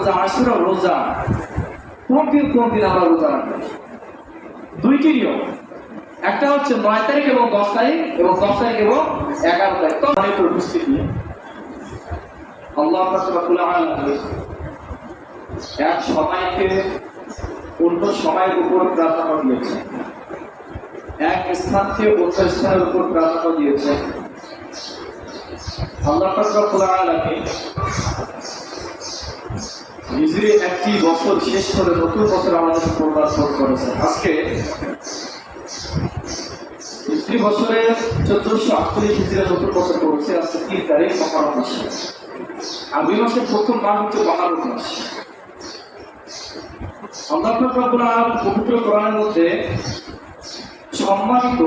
রোজা আশুরা রোজা কোন দিন আমরা রোজা রাখবো? দুইটি নিয়ম, একটা হচ্ছে 9 তারিখ এবং 10 তারিখ এবং 10 তারিখ এবং 11 তারিখ। তো অনেক উপস্থিতি আল্লাহ পাক রব্বুল আলামিন এক সময়কে অন্য সময়ের উপর প্রাধান্য দিয়েছে, এক স্থানকে অন্য স্থানের উপর প্রাধান্য দিয়েছে। আল্লাহ পাক রব্বুল আলামিন হিজরি একটি বছর শেষ করে নতুন বছর আমাদের উপর বর্ষণ করেছে। আজকে হিজরি বছরে 1448 হিজরি নতুন বছর পড়েছে। আজকে 3 তারিখ মুহররম মাস। আরবি মাসের প্রথম মাস হচ্ছে মুহররম মাস। আল্লাহ পাক রব্বুল আলামিন পবিত্র কোরআনের মধ্যে সম্মানিত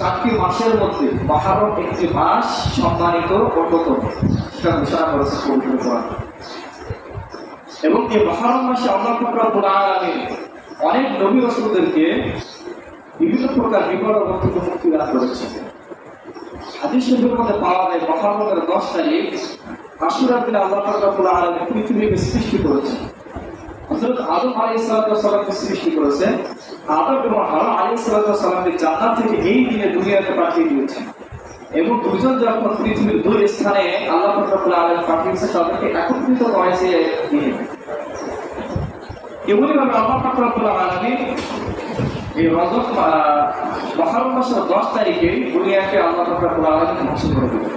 4টি মাসের মধ্যে মুহররম একটি মাস সম্মানিত অন্যতম, সেটা ঘোষণা করেছে পবিত্র কোরআন। এবং এই মুহররম মাসে আল্লাহ পাক রব্বুল আলামিন অনেক নবী রাসূলদেরকে বিভিন্ন প্রকার বিপদ থেকে মুক্তি দান করেছে। হাদিস শরীফের মধ্যে পাওয়া যায় মুহররমের 10 তারিখ আশুরার দিনে আল্লাহ পাক রব্বুল আলামিন পৃথিবীকে সৃষ্টি করেছেন। হযরত আদম আলাইহিস সালামকে সৃষ্টি করেছেন। আদম এবং হাওয়া আলাইহিস সালামকে জান্নাত থেকে এই দিনে দুনিয়াতে পাঠিয়ে দিয়েছেন এবং দুজন যখন পৃথিবীর দুই স্থানে আল্লাহ পাক রব্বুল আলামিন পাঠিয়েছেন তাদেরকে একত্রিত করেছে দিনে। এমনিভাবে আল্লাহ পাক রব্বুল আলামিন এই রজব মুহররম মাসের 10 তারিখে দুনিয়াকে আল্লাহ পাক রব্বুল আলামিন ধ্বংস করে দিলেন।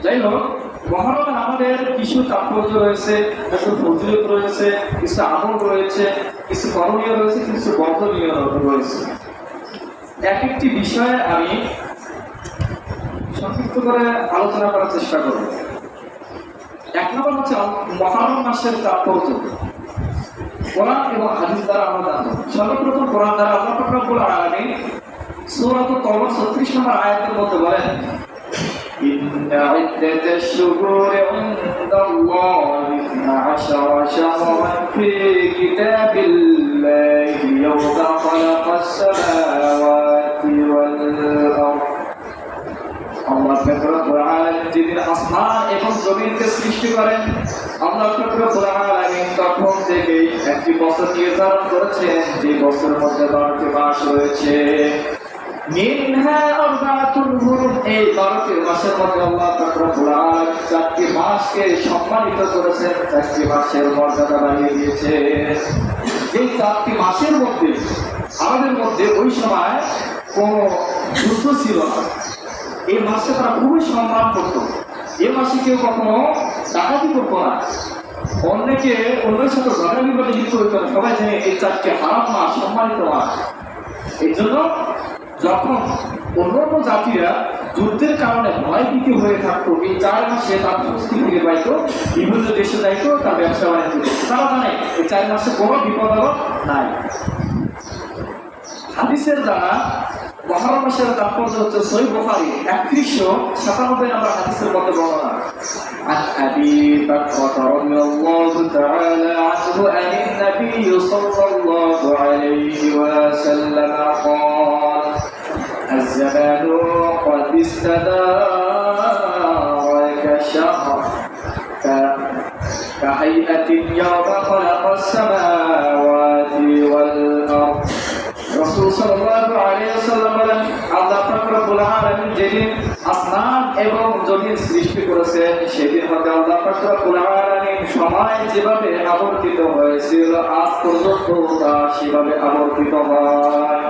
যাই হোক, মুহররমে আমাদের কিছু তাৎপর্য রয়েছে, কিছু ফজিলত রয়েছে, কিছু আমল রয়েছে, কিছু করণীয় রয়েছে, কিছু বর্জনীয় রয়েছে। এক একটি বিষয়ে আমি সংক্ষিপ্ত করে আলোচনা করার চেষ্টা করব। এক নম্বর হচ্ছে মুহররম মাসের তাৎপর্য কোরআন এবং হাদিস দ্বারা আমরা জানব। সর্বপ্রথম কোরআন দ্বারা আল্লাহ পাক রব্বুল আলামিন সূরা তাওবা 36 নম্বর আয়াতের মধ্যে বলেন, ইন্না ইদ্দাতাশ শুহুরি ইনদাল্লাহি 12 শাহরান ফি কিতাবিল্লাহি ইয়াওমা খালাকাস সামাওয়াতি ওয়াল আরদ। আল্লাহ পাক রব্বুল আলামিন যেদিন আসমান এবং জমিনকে সৃষ্টি করেন, আল্লাহ পাক রব্বুল আলামিন তখন থেকেই একটি বছর নির্ধারণ করেছেন, যে বছরের মধ্যে 12টি মাস রয়েছে। মিনহা আরবাতুন হুরুম, এই 12টি মাসের মধ্যে আল্লাহ পাক রব্বুল আলামিন 4টি মাসকে সম্মানিত করেছেন, 4টি মাসের মর্যাদা বাড়িয়ে দিয়েছেন। এই 4টি মাসের মধ্যে আমাদের মধ্যে ওই সময় কোনো যুদ্ধ ছিল না। এই মাসে তারা খুবই সম্মান করত। এই মাসে কেউ কখনো ডাকাতি করতো না, অন্যের সাথে ঝগড়া বিবাদে লিপ্ত হইত না। সবাই জানে এই 4টি হারাম মাস, সম্মানিত মাস। এই জন্য যখন অন্য জাতিরা যুদ্ধের কারণে ভয়ভীতি হয়ে থাকতো, এই 4 মাসে তার স্বস্তি ফিরে পাইতো, বিভিন্ন দেশে যাইতো, তার ব্যবসা বাণিজ্য। তারা জানে এই 4 মাসে কোনো বিপদ নাই। হাদিসের দ্বারা মুহররম মাসের তাৎপর্য হচ্ছে সহিহ বুখারী 3197 নম্বর হাদিসের মধ্যে বর্ণনা, عن أبي بكر رضي الله تعالى عنه عن النبي صلى الله عليه وسلم قال الزمان قد استدار كالشهر كهيئة يوم خلق السماوات والأرض। রাসূল সাল্লাল্লাহু আলাইহি ওয়াসাল্লাম বলেন, আল্লাহ পাক রব্বুল আলামিন যেদিন আসমান এবং জমিন সৃষ্টি করেছেন, সেদিন হতে আল্লাহ পাক রব্বুল আলামিন সময় যেভাবে আবর্তিত হয়েছিল আজ পর্যন্ত তা সেভাবে আবর্তিত হয়।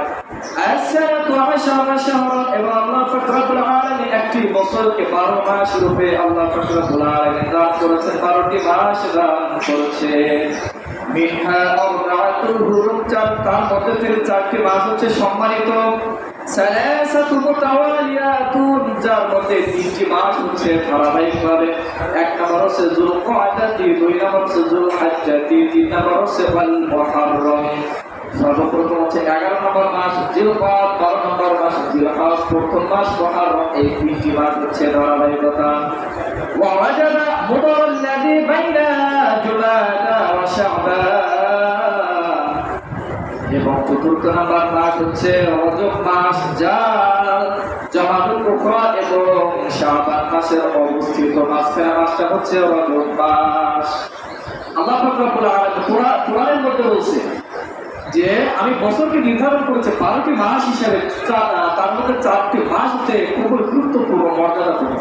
আসসালাতু আশারা শাহরান, এবং আল্লাহ পাক রব্বুল আলামিন একটি বছরকে 12 মাস রূপে আল্লাহ পাক রব্বুল আলামিন দান করেছেন, 12টি মাস দান করেছেন। মিনহা আরবাতুন হুরুম, তার মধ্যে থেকে 4টি মাস হচ্ছে সম্মানিত। সালাসাতু মুতাওয়ালিয়াতুন, যার মধ্যে 3টি মাস হচ্ছে ধারাবাহিকভাবে। 1 নম্বর হচ্ছে যুলকআদা, 2 নম্বর হচ্ছে যুলহজ্জা, 3 নম্বর হচ্ছে আল মুহররম। সর্বপ্রথম হচ্ছে 11 নম্বর মাস জিলকাদ, 12 নম্বর মাস জিলহজ, প্রথম মাস মুহররম। এই 3টি মাস হচ্ছে ধারাবাহিকতা। ওয়া ওয়াজাদা মুদাররাল্লাযী বাইনা জুমাদা ওয়া শাবান, এবং 4th নম্বর মাস হচ্ছে রজব মাস, যা জামাতুল উখরা এবং শাবান মাসের অবস্থিত মাঝখানে মাসটা হচ্ছে রজব মাস। আল্লাহ পাক রব্বুল আলামিন কোরআনের মধ্যে বলছে যে আমি বছরকে নির্ধারণ করেছি 12টি মাস হিসেবে, তার মধ্যে 4টি মাস হচ্ছে খুবই গুরুত্বপূর্ণ মর্যাদাপূর্ণ।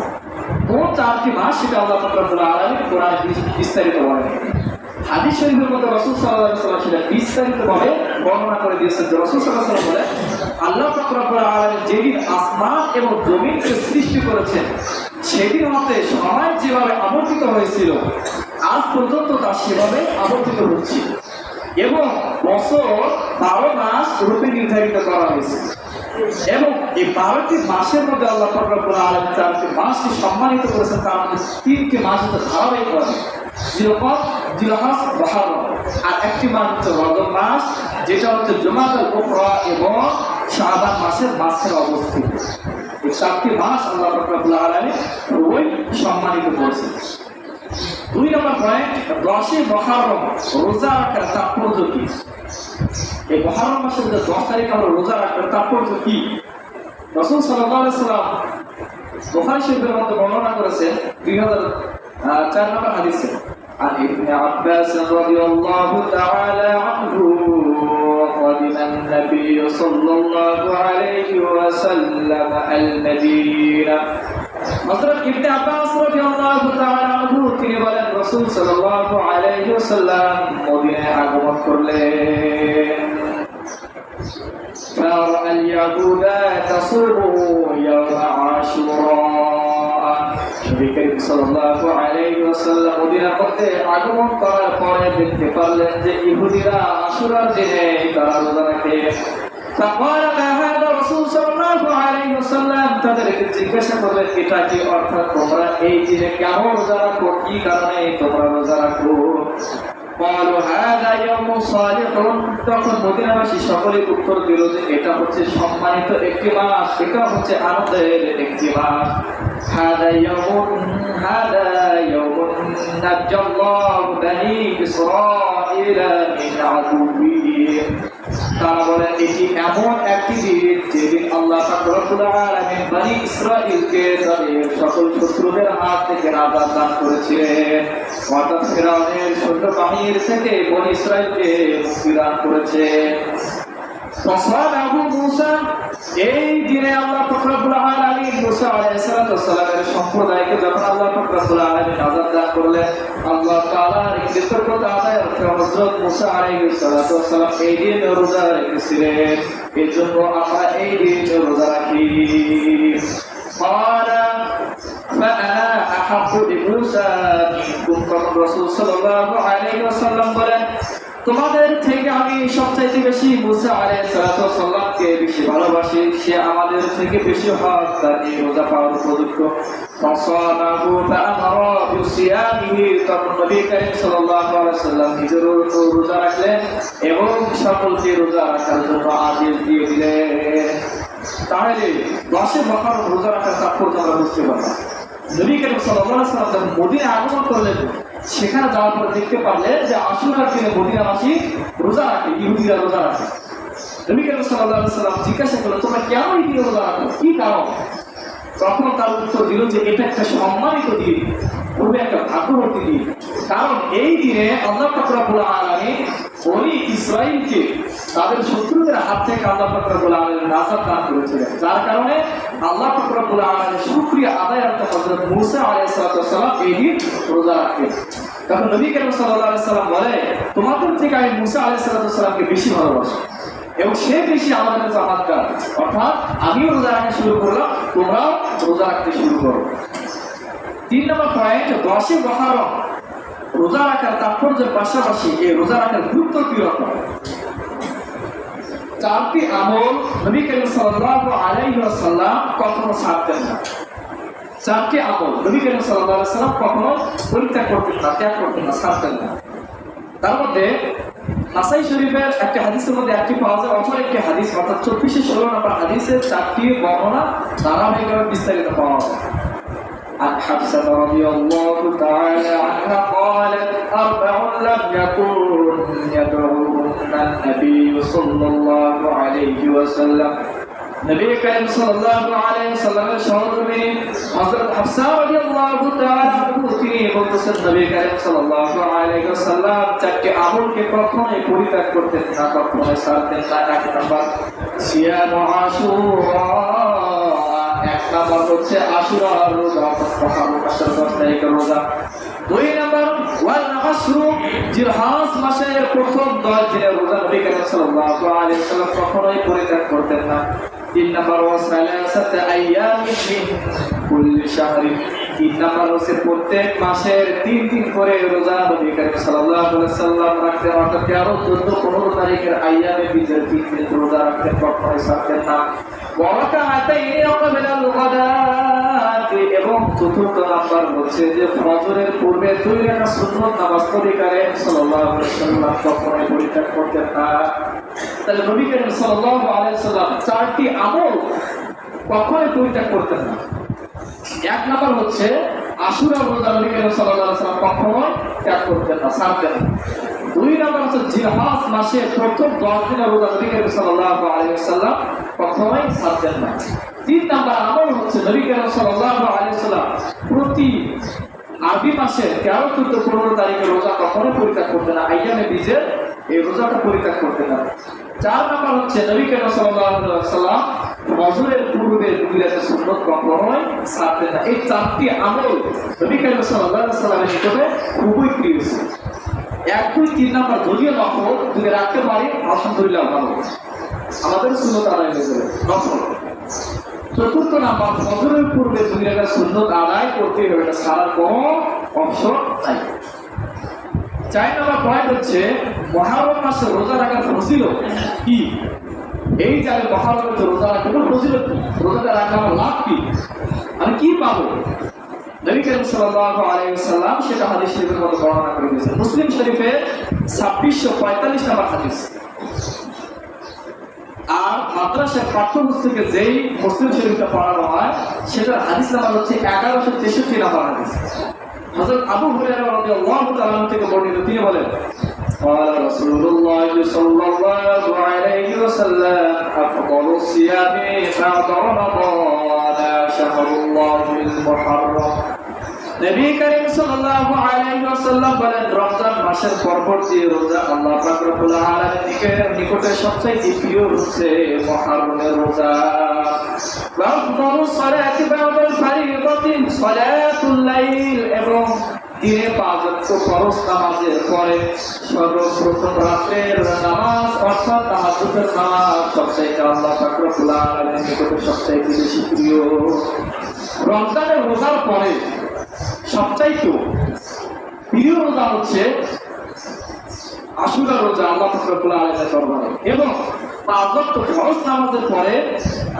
কোন 4টি মাস সেটা আল্লাহ পাক রব্বুল আলামিন কোরআনে বিস্তারিত বলেন। হাদিস শরীফের মধ্যে রাসূল সাল্লাল্লাহু আলাইহি ওয়াসাল্লাম সেটা বিস্তারিতভাবে বর্ণনা করে দিয়েছেন যে রাসূল সাল্লাল্লাহু আলাইহি ওয়াসাল্লাম বলেন, আল্লাহ পাক রব্বুল আলামিন যেদিন আসমান এবং জমিনকে সৃষ্টি করেছেন সেদিন হতে সময় যেভাবে আবর্তিত হয়েছিল আজ পর্যন্ত তা সেভাবে আবর্তিত হচ্ছে, এবং বছর 12 মাস রূপে নির্ধারিত করা হয়েছে। এবং এই 12টি মাসের মধ্যে আল্লাহ পাক রব্বুল আলামিন 4টি মাসকে সম্মানিত করেছেন, তার মধ্যে 3টি মাস হচ্ছে ধারাবাহিকভাবে জিলকদ, জিলহজ, মুহররম, আর একটি মাস হচ্ছে রজব মাস, যেটা হচ্ছে জুমাতুল উখরা এবং শাবান মাসের মাঝখানে অবস্থিত। এই 4টি মাস আল্লাহ পাক রব্বুল আলামিন খুবই সম্মানিত করেছেন। 2 নম্বর পয়েন্ট, 10 মুহররম রোজা রাখার তাৎপর্য কি? এই মুহররম মাসের যে 10 তারিখ আমরা রোজা রাখার তাৎপর্য কি? রাসূল সাল্লাল্লাহু আলাইহি ওয়াসাল্লাম বুখারী শরীফের মধ্যে বর্ণনা করেছেন 2004 নম্বর হাদিসে, عن ابن عباس رضي الله تعالى عنه قدم النبي صلى الله عليه وسلم المدينة। হযরত ইবনে আব্বাস রাদিয়াল্লাহু তাআলা আনহু তিনি বলেন, রাসূল সাল্লাল্লাহু আলাইহি ওয়াসাল্লাম মদিনায় আগমন করলেন। فرأى اليهود تصوم يوم عاشوراء। নবী করিম সাল্লাল্লাহু আলাইহি ওয়াসাল্লাম মদিনার মধ্যে আগমন করার পরে দেখতে পারলেন যে ইহুদিরা আশুরার দিনে তারা রোজা রাখে। فقال ما هذا رسول صلى الله عليه وسلم, তাদেরকে জিজ্ঞাসা করলেন এটা কি, অর্থাৎ তোমরা এই দিনে কেন রোজা রাখো, কি কারণে তোমরা রোজা রাখো? قالوا هذا يوم صالح। তখন মদিনাবাসী সকলে উত্তর দিল যে এটা হচ্ছে সম্মানিত একটি মাস, এটা হচ্ছে আনন্দের একটি মাস। هذا يوم نجى الله بني إسرائيل من عدوهم। তারা বলেন এটি এমন একটি দিন যেদিন আল্লাহ পাক রব্বুল আলামিন বনি ইসরাঈলকে তাদের সকল শত্রুদের হাত থেকে নাজাত দান করেছিলেন, অর্থাৎ ফিরআউনের সৈন্য বাহিনীর থেকে বনি ইসরাঈলকে মুক্তি দান করেছেন। ফসালাহু মূসা, এই দিনে আল্লাহ পাক রব্বুল আলামিন মূসা আলাইহিস সালামের সম্প্রদায়কে যখন আল্লাহ পাক রব্বুল আলামিন নাজাত দান করলেন, আল্লাহ তাআলার কৃতজ্ঞতা আদায় করতে হযরত মূসা আলাইহিস সালাম এই দিন রোজা রেখেছিলেন। এজন্য আমরা এই দিন রোজা রাখি। ক্বালা ফাআনা আহাব্বু বিমূসা মিনকুম, রাসূল সাল্লাল্লাহু আলাইহি ওয়াসাল্লাম বলেন, তোমাদের থেকে আমি সবচাইতে বেশি মূসা আলাইহিস সালামকে বেশি ভালোবাসি, সে আমাদের থেকে বেশি হক তার এই রোজা পাওয়ার উপযুক্ত। ফাসানাহু ফাআমারা বিসিয়ামিহি, তখন নবী করিম সাল্লাল্লাহু আলাইহি ওয়াসাল্লাম নিজের রোজা রাখলেন এবং সকলকে রোজা রাখার জন্য আদেশ দিয়ে দিলেন। তাহলে 10 মুহররম রোজা রাখার তাৎপর্য আমরা বুঝতে পারলাম। নবী করিম সাল্লাল্লাহু আলাইহি ওয়াসাল্লাম যখন মদিনায় আগমন করলেন, সেখানে যাওয়ার পর দেখতে পারলেন যে আশুরার দিনে মদিনাবাসী রোজা রাখে, ইহুদিরা রোজা রাখে। নবী করিম সাল্লাল্লাহু আলাইহি ওয়াসাল্লাম জিজ্ঞাসা করলেন, তোমরা কেন এই দিনে রোজা রাখো, কি কারণ? তখন তার উত্তর দিল যে এটা একটা সম্মানিত দিন, খুবই একটা ভাগ্যবতী দিন। কারণ এই দিনে আল্লাহ পাক রব্বুল আলামিন বনি ইসরাঈলকে তাদের শত্রুদের হাত থেকে আল্লাহ পাক রব্বুল আলামিন নাজাত দান করেছিলেন, যার কারণে আল্লাহ পাক রব্বুল আলামিনের শুকরিয়া আদায়ার্থে হযরত মূসা আলাইহিস সালাম এই দিন রোজা রাখতেন। তখন নবী করিম সাল্লাল্লাহু আলাইহি সাল্লাম বলে, তোমাদের থেকে আমি মূসা আলাইহিস সালামকে বেশি ভালোবাসি এবং সে বেশি আমাদের জামাতদার, অর্থাৎ আমিও রোজা রাখতে শুরু করলাম, তোমরাও রোজা রাখতে শুরু করো। 3 নম্বর পয়েন্ট, 10 মুহররম রোজা রাখার তাৎপর্যের পাশাপাশি এই রোজা রাখার গুরুত্ব কি রকম? 4টি আমল নবী করিম সাল্লাল্লাহু আলাইহি ওয়াসাল্লাম কখনো ছাড়তেন না। 4টি আমল নবী করিম সাল্লাল্লাহু আলাইহি ওয়াসাল্লাম কখনো পরিত্যাগ করতেন না, ত্যাগ করতেন না, ছাড়তেন না। তার মধ্যে নাসাই শরীফের একটি হাদিসের মধ্যে একটি পাওয়া যায়, অপর একটি হাদিস অর্থাৎ 2416 নম্বর হাদিসের 4টি বর্ণনা ধারাবাহিকভাবে বিস্তারিত পাওয়া যায়। عن حفصة رضي الله تعالى عنها قالت 4 لم يكن يدعوهن النبي صلى الله عليه وسلم নবী করিম সাল্লাল্লাহু আলাইহি ওয়াসাল্লামের সহধর্মিণী হযরত হাফসা রাদিয়াল্লাহু তাআলা তিনি বলতেছেন নবী করিম সাল্লাল্লাহু আলাইহি ওয়াসাল্লাম চারটি আমলকে কখনোই পরিত্যাগ করতেন না, কখনোই ছাড়তেন না। এক নাম্বার সিয়াম আশুরা, এক নাম্বার হচ্ছে আশুরার রোজা, মহারমের 10 তারিখের রোজা। দুই নাম্বার ওয়াল আশরু, জিলহজ মাসের প্রথম 10 দিনের রোজা নবী করিম সাল্লাল্লাহু আলাইহি ওয়াসাল্লাম কখনোই পরিত্যাগ করতেন না। তিন নাম্বার ওয়া সালাসাত আইয়ামিন মিন কুল্লি শাহরিন, তিন নাম্বার হচ্ছে প্রত্যেক মাসের 3 দিন করে রোজা নবী করিম সাল্লাল্লাহু আলাইহি ওয়াসাল্লাম রাখতেন। অর্থাৎ 13, 14, 15 তারিখের আইয়ামে বীজের 3 দিন রোজা রাখতেন, কখনোই ছাড়তেন না। এবং চতুর্থ নাম্বার হচ্ছে যে ফজরের পূর্বে 2 রাকাত সুন্নত নামাজ নবী করিম সাল্লাল্লাহু আলাইহি ওয়াসাল্লাম কখনোই পরিত্যাগ করতেন না। তাহলে নবী করিম সাল্লাল্লাহু আলাইহি ওয়াসাল্লাম 4টি আমল কখনোই পরিত্যাগ করতেন না। এক নাম্বার হচ্ছে আশুরা রোজা নবী করিম সাল্লাল্লাহু আলাইহি ওয়াসাল্লাম কখনোই ত্যাগ করতেন না, ছাড়তেন না। দুই নাম্বার হচ্ছে জিলহজ মাসের প্রথম 10 দিনের রোজা নবী করিম সাল্লাল্লাহু আলাইহি ওয়াসাল্লাম কখনোই ছাড়তেন না। তিন নাম্বার আমল হচ্ছে নবী করিম সাল্লাল্লাহু আলাইহি ওয়াসাল্লাম প্রতি আরবি মাসের 13, 14, 15 তারিখের রোজা কখনোই পরিত্যাগ করতেন না, আইয়ামে বীজের এই রোজাটা পরিত্যাগ করতেন না। 4 নাম্বার হচ্ছে নবী করিম সাল্লাল্লাহু আলাইহি ওয়াসাল্লাম ফজরের পূর্বে 2 রাকাত সুন্নত কখনোই ছাড়তেন না। এই 4টি আমল নবী করিম সাল্লাল্লাহু আলাইহি ওয়াসাল্লামের নিকটে খুবই প্রিয় ছিল। 1, 2, 3 নাম্বার যদিও নফল যদি রাখতে পারি আলহামদুলিল্লাহ ভালো, আমাদের সুন্নত আদায় হয়ে যাবে নফল। চতুর্থ নাম্বার ফজরের পূর্বে 2 রাকাত সুন্নত আদায় করতে হবে, এটা ছাড়ার কোনো অপশন নাই। 4 নাম্বার পয়েন্ট হচ্ছে মুহররম মাসে রোজা রাখার ফজিলত কি। এই যে আমি মুহররমে রোজা রাখার ফজিলত কি, রোজাটা রাখার লাভ কি, আমি কি পাবো, নবী করিম সাল্লাল্লাহু আলাইহি ওয়াসাল্লাম সেটা হাদিস শরীফের মধ্যে বর্ণনা করে দিয়েছেন। মুসলিম শরীফে 2645 নম্বর হাদিস। আর মাদ্রাসার পাঠ্যপুস্তকে যেই মুসলিম শরীফটা পড়ানো হয় সেটার হাদিস নাম্বার হচ্ছে 1163 নম্বর হাদিস। হযরত আবু হুরায়রা রাদিয়াল্লাহু তাআলা থেকে বর্ণিত, তিনি বলেন قال رسول الله صلى الله عليه وسلم أفضل الصيام بعد رمضان شهر الله المحرم। নবী করিম সাল্লাল্লাহু আলাইহি ওয়াসাল্লাম বলেন রমজান মাসের পরবর্তী রোজা আল্লাহ পাক রব্বুল আলামিনের নিকটে সবচেয়ে প্রিয় হচ্ছে মুহররমের রোজা। ওয়াফদালুস সালাতি বা'দাল ফারিদাতি সালাতুল লাইল, এবং দিনে 5 ওয়াক্ত ফরজ নামাজের পরে সর্বপ্রথম রাতের নামাজ অর্থাৎ তাহাজ্জুদের নামাজ সবচেয়ে আল্লাহ পাক রব্বুল আলামিনের নিকটে সবচেয়ে বেশি প্রিয়। রমজানের রোজার পরে সবচাইতে প্রিয় রোজা হচ্ছে আশুরা রোজা আল্লাহ পাক রব্বুল আলামিনের দরবারে, এবং 5 ওয়াক্ত ফরজ নামাজের পরে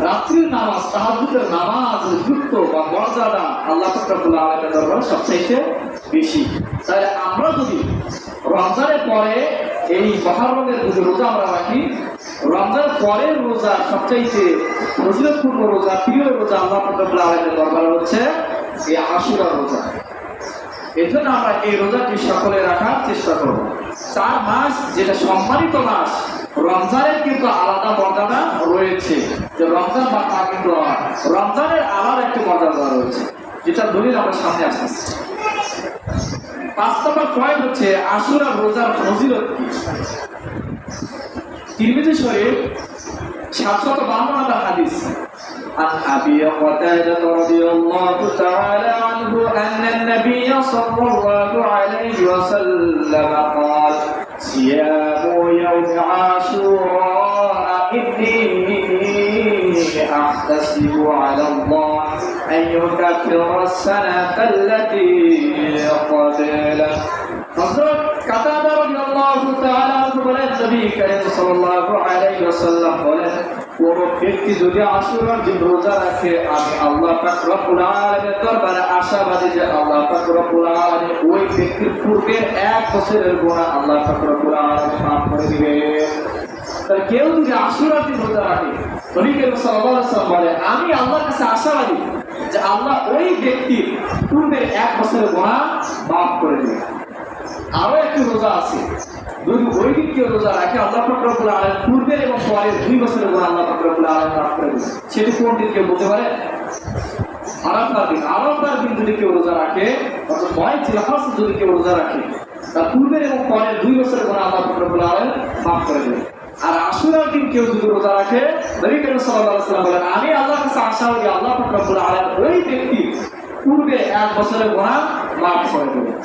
রাত্রির নামাজ তাহাজ্জুদের নামাজের যুক্ত বা মর্যাদা আল্লাহ পাক রব্বুল আলামিনের দরবারে সবচাইতে বেশি। তাহলে আমরা যদি রমজানের পরে এই মুহররমের রোজা আমরা রাখি, রমজানের পরের রোজা সবচাইতে ফজিলতপূর্ণ রোজা, প্রিয় রোজা আল্লাহ পাক রব্বুল আলামিনের দরবারে হচ্ছে এই আশুরা রোজা। এর জন্য আমরা এই রোজাটি সকলে রাখার চেষ্টা করব। 4 মাস যেটা সম্মানিত মাস, রমজানের কিন্তু আলাদা মর্যাদা রয়েছে, যে রমজান বা তা কিন্তু রমজানের আলাদা একটি মর্যাদা রয়েছে, যেটা দলিল আমার সামনে আসতেছে। 5 নম্বর পয়েন্ট হচ্ছে আশুরা রোজার ফজিলত কি। তিরমিজি শরীফ 752 নম্বর হাদিস। عن أبي قتادة رضي الله تعالى عنه أن النبي صلى الله عليه وسلم قال صيام يوم عاشوراء إني أحتسب على الله أن يكفر السنة التي قبله। হযরত কাতাদা রাদিয়াল্লাহু তাআলা বলেন নবী করিম সাল্লাল্লাহু আলাইহি ওয়াসাল্লাম বলেন কোন ব্যক্তি যদি আশুরার দিন রোজা রাখে, আমি আল্লাহ পাক রব্বুল আলামিনের দরবারে আশাবাদী যে আল্লাহ পাক রব্বুল আলামিন ওই ব্যক্তির পূর্বের 1 বছরের গুনাহ আল্লাহ পাক রব্বুল আলামিন মাফ করে দিবে। তাই কেউ যদি আশুরার দিন রোজা রাখে, নবী করিম সাল্লাল্লাহু আলাইহি ওয়াসাল্লাম বলে আমি আল্লাহর কাছে আশাবাদী যে আল্লাহ ওই ব্যক্তির পূর্বের 1 বছরের গুনাহ মাফ করে দিবে। আরো একটি রোজা আছে, যদি ওই দিন কেউ রোজা রাখে আল্লাহ পাক রব্বুল আলামিন পূর্বের এবং পরের 2 বছরের গুনাহ আল্লাহ পাক রব্বুল আলামিন মাফ করে দেন। সেটি কোন দিন কেউ বলতে পারে? আরাফার দিন। আরাফার দিন যদি কেউ রোজা রাখে, অর্থাৎ 9 জিলহজ যদি কেউ রোজা রাখে, তার পূর্বের এবং পরের 2 বছরের গুনাহ আল্লাহ পাক রব্বুল আলামিন মাফ করে দেন। আর আশুরার দিন কেউ যদি রোজা রাখে, নবী করিম সাল্লাল্লাহু আলাইহি ওয়াসাল্লাম বলেন, আমি আল্লাহর কাছে আশা করি আল্লাহ পাক রব্বুল আলামিন ওই ব্যক্তি পূর্বে 1 বছরের গুনাহ মাফ করে দেবেন।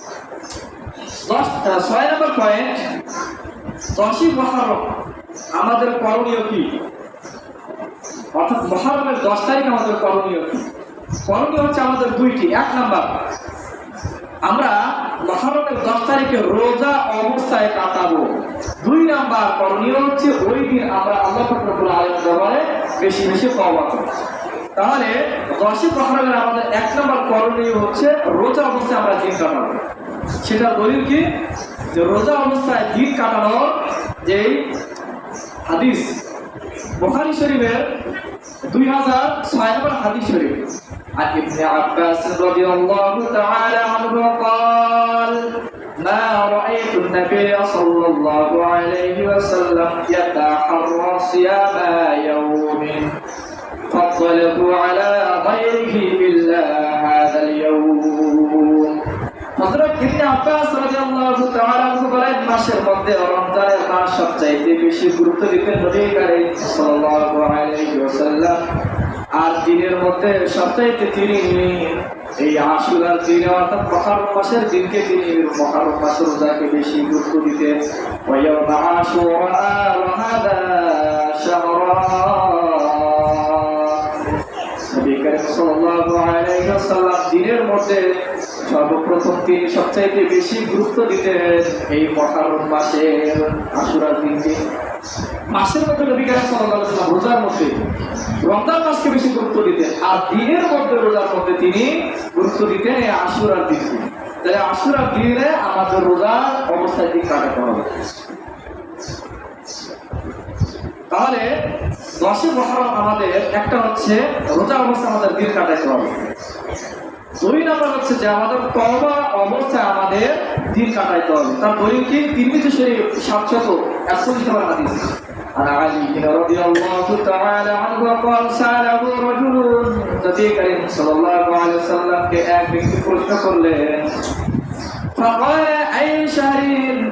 6 নম্বর পয়েন্ট, 10ই মুহররম আমাদের করণীয় কি? অর্থাৎ মুহররমের 10 তারিখ আমাদের করণীয় কি? করণীয় হচ্ছে আমাদের 2টি। 1 নাম্বার, আমরা মুহররমের 10 তারিখে রোজা অবস্থায় কাটাবো। 2 নাম্বার করণীয় হচ্ছে ওই দিন আমরা আল্লাহ পাক রব্বুল আলামিনের দরবারে বেশি বেশি তওবা করব। তাহলে 10ই মুহররমের আমাদের 1 নাম্বার করণীয় হচ্ছে রোজা অবস্থায় আমরা দিন কাটাবো। সেটা দলিল কি? যে রোজা অবস্থায় দিন কাটানোর যে হাদিস বুখারী শরীফের 2006 নম্বর হাদিস শরীফ, عن ابن عباس رضي الله تعالى عنه قال ما رأيت النبي صلى الله عليه وسلم يتحرى صيام يوم فضله على غيره إلا هذا اليوم। হযরত ইবনে আব্বাস রাদিয়াল্লাহু তাআলা আনহু বলেন, মাসের মধ্যে রমজানের মাস সবচাইতে বেশি গুরুত্ব দিতেন নবী করিম সাল্লাল্লাহু আলাইহি ওয়াসাল্লাম। আর দিনের মধ্যে সবচাইতে তিনি এই আশুরার দিনে অর্থাৎ মুহররম মাসের দিনকে তিনি মুহররম মাসের রোজাকে বেশি গুরুত্ব দিতেন। ওয়া ইয়াউমা আশুরা ওয়া হাদা নবী করিম সাল্লাল্লাহু আলাইহি ওয়াসাল্লাম দিনের মধ্যে সর্বপ্রথম তিনি সবচাইতে বেশি গুরুত্ব দিতেন এই মুহররম মাসের আশুরার দিনকে। মাসের মধ্যে নবী করিম সাল্লাল্লাহু আলাইহি ওয়াসাল্লাম রোজার মধ্যে রমজান মাসকে বেশি গুরুত্ব দিতেন, আর দিনের মধ্যে রোজার মধ্যে তিনি গুরুত্ব দিতেন এই আশুরার দিনকে। তাহলে আশুরার দিনে আমাদের রোজার অবস্থায় দিন কাটাতে হবে। তাহলে 10ই মুহররম আমাদের একটা হচ্ছে রোজা অবস্থায় আমাদের দিন কাটাতে হবে। 2 নম্বর হচ্ছে যে আমাদের তওবা অবস্থায় আমাদের দিন কাটাইতে হবে। তার দলিল কি? তিরমিজি শরীফ 741 নম্বর হাদিস, عن علي رضي الله تعالى عنه قال سأله رجل নবী করিম সাল্লাল্লাহু আলাইহি ওয়াসাল্লাম কে এক ব্যক্তি প্রশ্ন করলেন, فقال أي شهر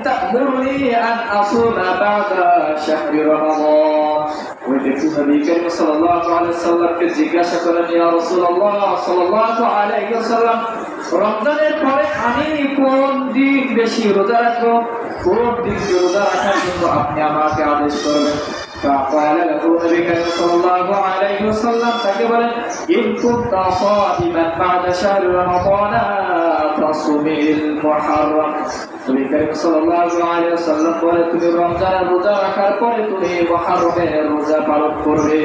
تأمرني أن أصوم بعد شهر رمضان। ওই ব্যক্তি নবী করিম সাল্লাল্লাহু আলাইহি ওয়াসাল্লামকে জিজ্ঞাসা করেন, ইয়া রাসূলুল্লাহ সাল্লাল্লাহু আলাইহি ওয়াসাল্লাম, রমজানের পরে আমি কোন দিন বেশি রোজা রাখবো, কোন দিন রোজা রাখার জন্য আপনি আমাকে আদেশ করবেন? فقال له النبي صلى الله عليه وسلم তাকে বলেন, إن كنت صائما بعد شهر رمضان فصم المحرم। নবী করিম সাল্লাল্লাহু আলাইহি ওয়াসাল্লাম বলে, তুমি রমজানের রোজা রাখার পরে তুমি মুহররমের রোজা পালন করবে।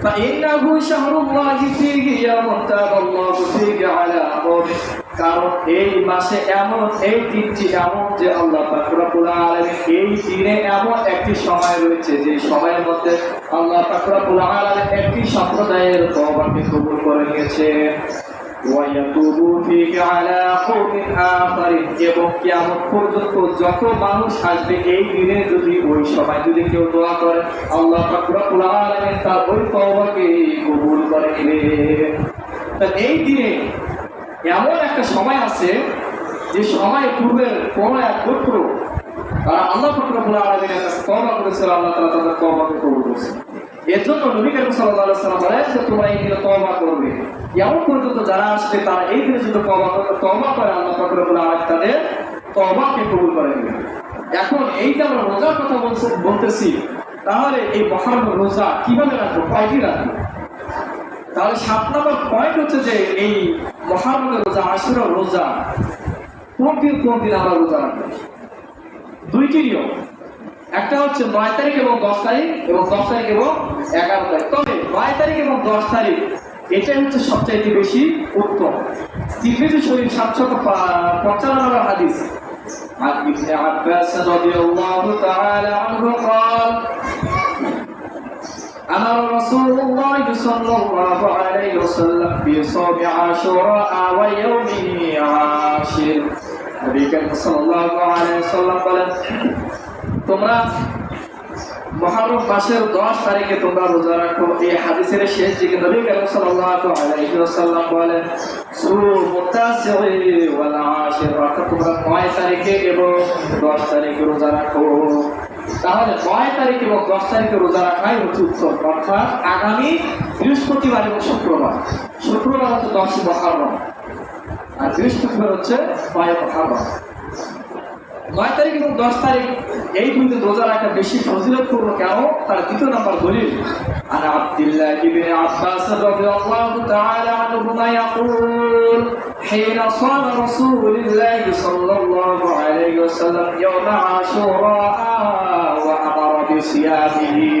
فإنه شهر الله فيه يوم تاب الله فيه على قومه। কারণ এই মাসে এমন এই দিনটি এমন যে আল্লাহ পাক রব্বুল আলামিন এই দিনে এমন একটি সময় রয়েছে যে সময়ের মধ্যে আল্লাহ পাক রব্বুল আলামিন একটি সম্প্রদায়ের তওবাকে কবুল করে নিয়েছে। ওয়ায়াতুবু ফিহি আলা কওমিন আখারিন। এবং কিয়ামত পর্যন্ত যত মানুষ আসবে এই দিনে যদি ওই সময় যদি কেউ দোয়া করে, আল্লাহ পাক রব্বুল আলামিন তার ওই তওবাকে কবুল করে নেবে। তাই এই দিনে এমন একটা সময় আছে যে সময় পূর্বের কোন এক গোত্র তারা আল্লাহ পাক রব্বুল আলামিনের কাছে তওবা করেছিল, আল্লাহ তাআলা তাদের তওবাকে কবুল করেছেন। এর জন্য নবী করিম সাল্লাল্লাহু আলাইহি ওয়াসাল্লাম বলেন যে তোমরা এই দিনে তওবা করবে। এমন পর্যন্ত যারা আসবে তারা এই দিনে যদি তওবা করে আল্লাহ পাক রব্বুল আলামিন তাদের তওবাকে কবুল করে নেবেন। এখন এই যে আমরা রোজার কথা বলতেছি, তাহলে এই মুহররম রোজা কিভাবে রাখবো, কয়টি রাখবো? তাহলে 7 নম্বর পয়েন্ট হচ্ছে যে এই মুহররমের রোজা আশুরার রোজা কোন দিন আমরা রোজা রাখবো। 2টি নিয়ম, একটা হচ্ছে 9 তারিখ এবং 10 তারিখ এবং 10 তারিখ এবং 11 তারিখ। তবে 9 তারিখ এবং 10 তারিখ এটাই হচ্ছে সবচাইতে বেশি উত্তম। তিরমিজি শরীফ 755 নম্বর হাদিস, عن ابن عباس رضي الله تعالى عنه قال أمر رسول الله صلى الله عليه وسلم بصوم عاشوراء ويوم عاشر নবী করিম সাল্লাল্লাহু আলাইহি ওয়াসাল্লাম বলেন, তোমরা মুহররম মাসের 10 তারিখে তোমরা রোজা রাখো। এই হাদিসের শেষ দিকে নবী করিম সাল্লাল্লাহু আলাইহি ওয়াসাল্লাম বলেন, সুমু তাসিঈ ওয়াল আশির, অর্থাৎ তোমরা 9 তারিখে এবং 10 তারিখে রোজা রাখো। তাহলে 9 তারিখ এবং 10 তারিখে রোজা রাখাই হচ্ছে উত্তম, অর্থাৎ আগামী বৃহস্পতিবার এবং শুক্রবার। শুক্রবার হচ্ছে 10 মুহররম আর বৃহস্পতিবার হচ্ছে 9 মুহররম। 9 তারিখ এবং 10 তারিখ এই দুই দিন রোজা রাখা বেশি ফজিলতপূর্ণ। কেন? তার দ্বিতীয় নম্বর দলিল, আন আব্দুল্লাহ ইবনে আব্বাস রাদিয়াল্লাহু তাআলা আনহুমা ইয়াকুল, হিনা সামা রাসূলুল্লাহ সাল্লাল্লাহু আলাইহি ওয়াসাল্লাম ইয়াওমা আশুরা ওয়া আমারা বিসিয়ামিহি।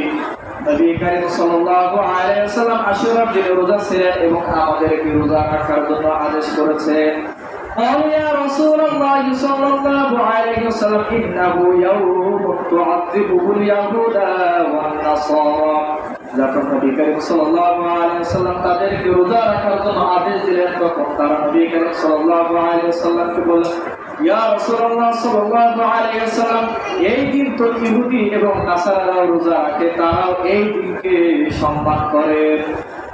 নবী করিম সাল্লাল্লাহু আলাইহি ওয়াসাল্লাম আশুরার দিনে রোজা ছিলেন এবং আমাদেরকে রোজা রাখার জন্য আদেশ করেছেন। قال يا رسول الله صلى الله عليه وسلم إنه يوم تعذبه اليهود والنصارى। যখন নবী করিম সাল্লাল্লাহু আলাইহি ওয়াসাল্লাম তাদেরকে রোজা রাখার জন্য আদেশ দিলেন, তখন তারা নবী করিম সাল্লাল্লাহু আলাইহি ওয়াসাল্লামকে বললেন, ইয়া রাসূলুল্লাহ সাল্লাল্লাহু আলাইহি ওয়াসাল্লাম, এই দিন তো ইহুদি এবং নাসারারা রোজা রাখে, তারাও এই দিনকে সম্মান করে।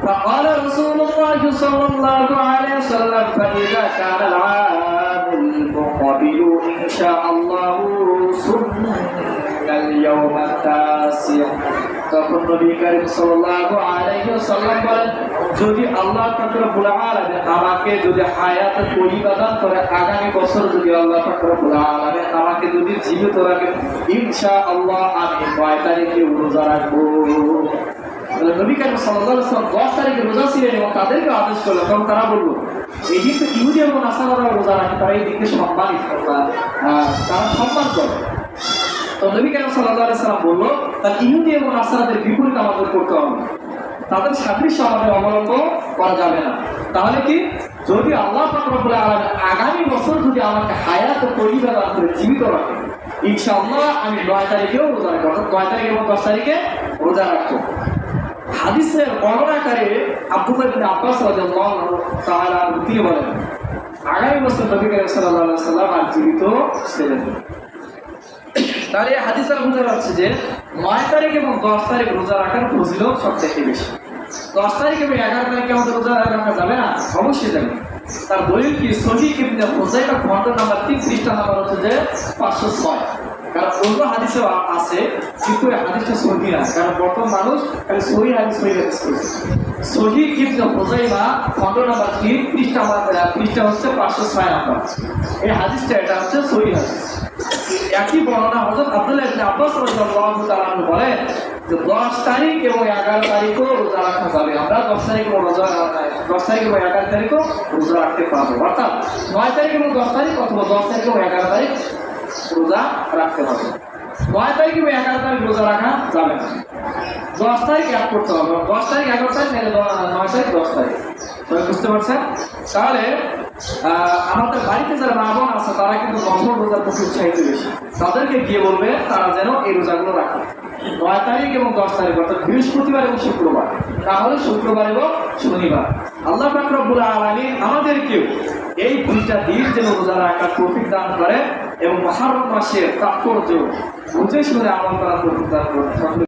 فقال رسول الله صلى الله عليه وسلم فإذا كان العام المقبل إن شاء الله صمنا اليوم التاسع। তখন নবী করিম সাল্লাল্লাহু আলাইহি ওয়াসাল্লাম বলেন, যদি আল্লাহ পাক রব্বুল আলামিন আমাকে যদি হায়াত তৈয়বা দান করে, আগামী বছর যদি আল্লাহ পাক রব্বুল আলামিন আমাকে যদি জীবিত রাখে, ইনশাআল্লাহ আমি 9 তারিখে রোজা রাখবো। নবী করিম সাল্লাল্লাহু আলাইহি ওয়াসাল্লাম 10 তারিখে রোজা ছিলেন এবং তাদেরকে আদেশ করলেন। তখন তারা বলল, এই দিন তো ইহুদি এবং নাসারারা রোজা রাখে, তারা এই দিনকে সম্মানিত, তারা সম্মান করে। তো নবী করিম সাল্লাল্লাহু আলাইহি ওয়াসাল্লাম বলল, তার ইহুদি এবং নাসারাদের বিপরীত আমাদের করতে হবে, তাদের সাদৃশ্য আমাদের অবলম্বন করা যাবে না। তাহলে কি, যদি আল্লাহ পাক রব্বুল আলামিন আগামী বছর যদি আমাকে হায়াত তৈয়বা দান করে জীবিত রাখে, ইনশাআল্লাহ আমি 9 তারিখেও রোজা রাখবো, অর্থাৎ 9 তারিখ এবং 10 তারিখে রোজা রাখবো। হাদিসের বর্ণনাকারী আব্দুল্লাহ ইবনে আব্বাস রাদিয়াল্লাহু তাআলা আনহু তিনি বলেন, আগামী বছর নবী করিম সাল্লাল্লাহু আলাইহি ওয়াসাল্লাম আর জীবিত ছিলেন। তাহলে এই হাদিস দ্বারা বোঝা যাচ্ছে যে 9 তারিখ এবং 10 তারিখ রোজা রাখার ফজিলত সবচেয়ে বেশি। 10 তারিখ এবং 11 তারিখে আমাদের রোজা রাখা যাবে না? অবশ্যই যাবে। তার দলিল কি? সহিহ ইবনে হুযায়ফা খণ্ড নাম্বার 3 পৃষ্ঠা নাম্বার হচ্ছে যে 506। কারণ অন্য হাদিসে আছে, কিন্তু এই হাদিসটা সহিহ না, কারণ বর্তমান মানুষ খালি সহিহ হাদিস করছে। সহিহ ইবনে হুযায়ফা খণ্ড নাম্বার 3 পৃষ্ঠা হচ্ছে 506 নাম্বার। এই হাদিসটা এটা হচ্ছে সহিহ হাদিস। একই বর্ণনা হযরত আব্দুল্লাহ ইবনে আব্বাস রাদিয়াল্লাহু তাআলা আনহু বলেন যে 10 তারিখ এবং 11 তারিখও রোজা রাখা যাবে। আমরা 10 তারিখ এবং 11 তারিখও রোজা রাখতে পারবো, অর্থাৎ 9 তারিখ এবং 10 তারিখ অথবা 10 তারিখ এবং 11 তারিখ রোজা রাখতে হবে। 9 তারিখ এবং 11 তারিখ রোজা রাখা যাবে না, 10 তারিখ এক করতে হবে। 10 তারিখ 11 তারিখ, 9 তারিখ 10 তারিখ। বুঝতে পারছেন? তাহলে আমাদের বাড়িতে যারা মা বোন আছে তারা কিন্তু নফল রোজার প্রতি উৎসাহিত বেশি, তাদেরকে গিয়ে বলবে তারা যেন এই রোজাগুলো রাখে 9 তারিখ এবং 10 তারিখ, অর্থাৎ বৃহস্পতিবার এবং শুক্রবার, তাহলে শুক্রবার এবং শনিবার। আল্লাহ পাক রব্বুল আলামিন আমাদেরকেও এই দুইটা দিন যেন রোজা রাখার তৌফিক দান করে এবং মুহররম মাসের তাৎপর্য বুঝে শুনে আমল করার তৌফিক দান করে।